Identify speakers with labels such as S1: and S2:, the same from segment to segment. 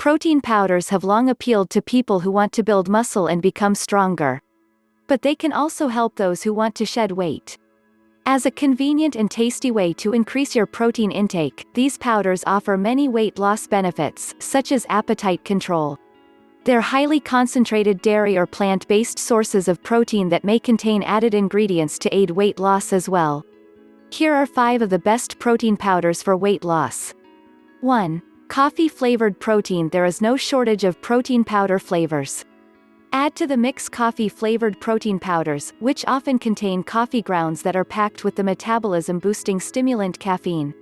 S1: Protein powders have long appealed to people who want to build muscle and become stronger. But they can also help those who want to shed weight. As a convenient and tasty way to increase your protein intake, these powders offer many weight loss benefits, such as appetite control. They're highly concentrated dairy or plant-based sources of protein that may contain added ingredients to aid weight loss as well. Here are 5 of the best protein powders for weight loss. 1. Coffee-flavored protein. There is no shortage of protein powder flavors. Add to the mix coffee-flavored protein powders, which often contain coffee grounds that are packed with the metabolism-boosting stimulant caffeine.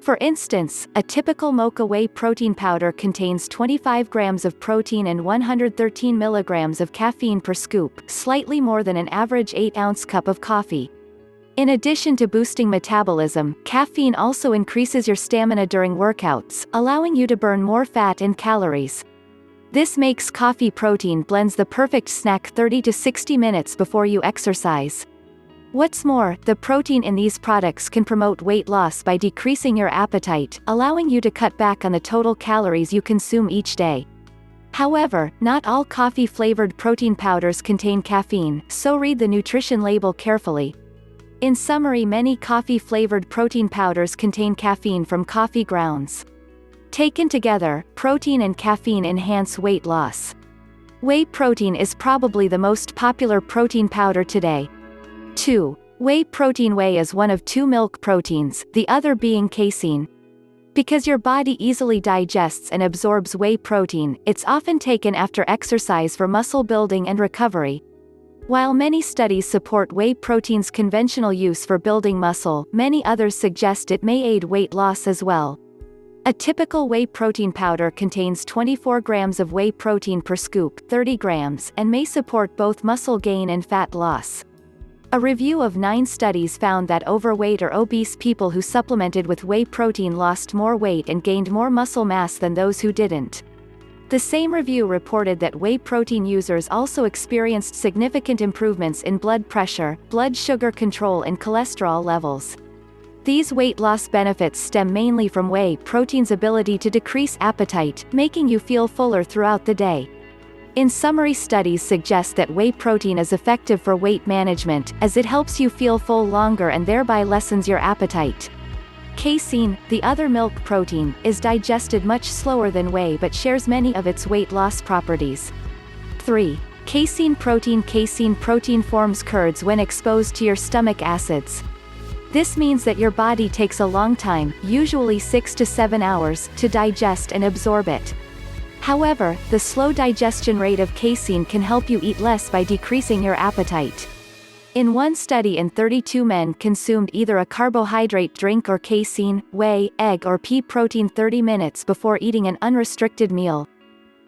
S1: For instance, a typical mocha whey protein powder contains 25 grams of protein and 113 milligrams of caffeine per scoop, slightly more than an average 8-ounce cup of coffee. In addition to boosting metabolism, caffeine also increases your stamina during workouts, allowing you to burn more fat and calories. This makes coffee protein blends the perfect snack 30 to 60 minutes before you exercise. What's more, the protein in these products can promote weight loss by decreasing your appetite, allowing you to cut back on the total calories you consume each day. However, not all coffee-flavored protein powders contain caffeine, so read the nutrition label carefully. In summary, many coffee-flavored protein powders contain caffeine from coffee grounds. Taken together, protein and caffeine enhance weight loss. Whey protein is probably the most popular protein powder today. 2. Whey protein. Whey is one of 2 milk proteins, the other being casein. Because your body easily digests and absorbs whey protein, it's often taken after exercise for muscle building and recovery. While many studies support whey protein's conventional use for building muscle, many others suggest it may aid weight loss as well. A typical whey protein powder contains 24 grams of whey protein per scoop, 30 grams, and may support both muscle gain and fat loss. A review of 9 studies found that overweight or obese people who supplemented with whey protein lost more weight and gained more muscle mass than those who didn't. The same review reported that whey protein users also experienced significant improvements in blood pressure, blood sugar control and cholesterol levels. These weight loss benefits stem mainly from whey protein's ability to decrease appetite, making you feel fuller throughout the day. In summary, studies suggest that whey protein is effective for weight management, as it helps you feel full longer and thereby lessens your appetite. Casein, the other milk protein, is digested much slower than whey but shares many of its weight loss properties. 3. Casein protein. Casein protein forms curds when exposed to your stomach acids. This means that your body takes a long time, usually 6 to 7 hours, to digest and absorb it. However, the slow digestion rate of casein can help you eat less by decreasing your appetite. In one study, 32 men consumed either a carbohydrate drink or casein, whey, egg or pea protein 30 minutes before eating an unrestricted meal.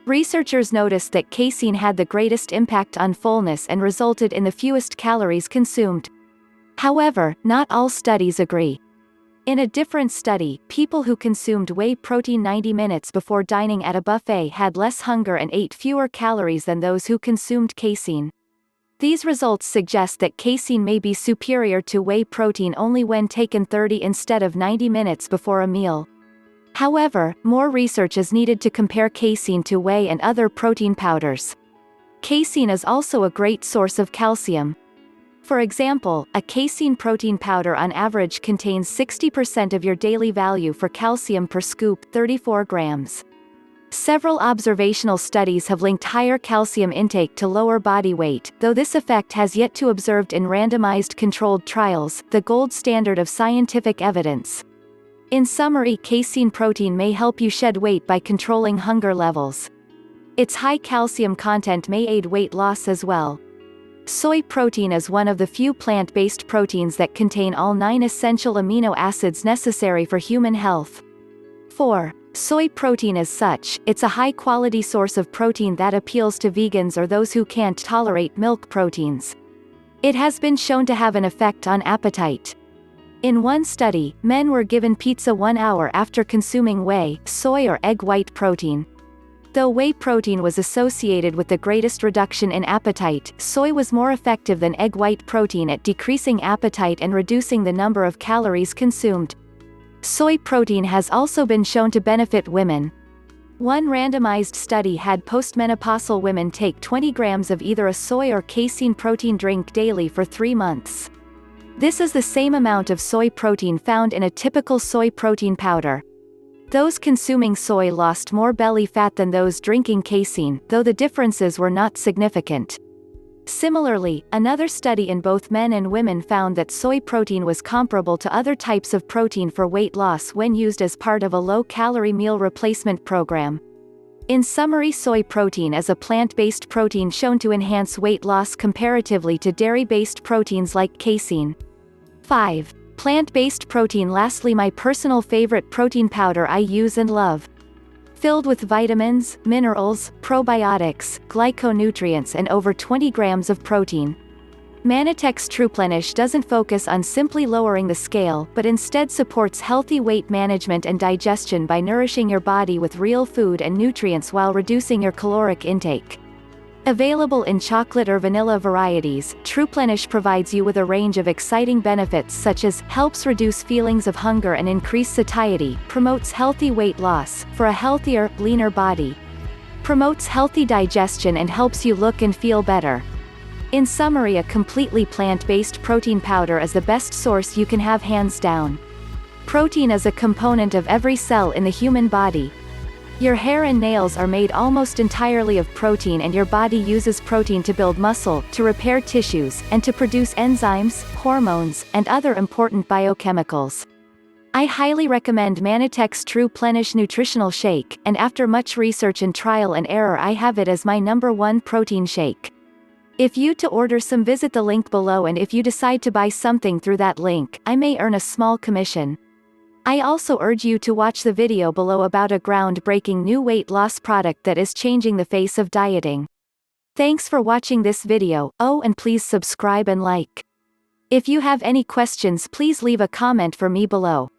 S1: Researchers noticed that casein had the greatest impact on fullness and resulted in the fewest calories consumed. However, not all studies agree. In a different study, people who consumed whey protein 90 minutes before dining at a buffet had less hunger and ate fewer calories than those who consumed casein. These results suggest that casein may be superior to whey protein only when taken 30 instead of 90 minutes before a meal. However, more research is needed to compare casein to whey and other protein powders. Casein is also a great source of calcium. For example, a casein protein powder on average contains 60% of your daily value for calcium per scoop, 34 grams. Several observational studies have linked higher calcium intake to lower body weight, though this effect has yet to be observed in randomized controlled trials, the gold standard of scientific evidence. In summary, casein protein may help you shed weight by controlling hunger levels. Its high calcium content may aid weight loss as well. Soy protein is one of the few plant-based proteins that contain all 9 essential amino acids necessary for human health. 4. Soy protein. As such, it's a high-quality source of protein that appeals to vegans or those who can't tolerate milk proteins. It has been shown to have an effect on appetite. In one study, men were given pizza 1 hour after consuming whey, soy or egg white protein. Though whey protein was associated with the greatest reduction in appetite, soy was more effective than egg white protein at decreasing appetite and reducing the number of calories consumed. Soy protein has also been shown to benefit women. One randomized study had postmenopausal women take 20 grams of either a soy or casein protein drink daily for 3 months. This is the same amount of soy protein found in a typical soy protein powder. Those consuming soy lost more belly fat than those drinking casein, though the differences were not significant. Similarly, another study in both men and women found that soy protein was comparable to other types of protein for weight loss when used as part of a low-calorie meal replacement program. In summary, soy protein is a plant-based protein shown to enhance weight loss comparatively to dairy-based proteins like casein. 5. Plant-based protein. Lastly, my personal favorite protein powder I use and love. Filled with vitamins, minerals, probiotics, glyconutrients and over 20 grams of protein. Manitex TruePlenish doesn't focus on simply lowering the scale but instead supports healthy weight management and digestion by nourishing your body with real food and nutrients while reducing your caloric intake. Available in chocolate or vanilla varieties, TruePlenish provides you with a range of exciting benefits such as, helps reduce feelings of hunger and increase satiety, promotes healthy weight loss, for a healthier, leaner body. Promotes healthy digestion and helps you look and feel better. In summary, a completely plant-based protein powder is the best source you can have hands down. Protein is a component of every cell in the human body. Your hair and nails are made almost entirely of protein, and your body uses protein to build muscle, to repair tissues, and to produce enzymes, hormones, and other important biochemicals. I highly recommend Manitex TruePlenish Nutritional Shake, and after much research and trial and error I have it as my #1 protein shake. If you to order some, visit the link below, and if you decide to buy something through that link, I may earn a small commission. I also urge you to watch the video below about a groundbreaking new weight loss product that is changing the face of dieting. Thanks for watching this video. Oh, and please subscribe and like. If you have any questions, please leave a comment for me below.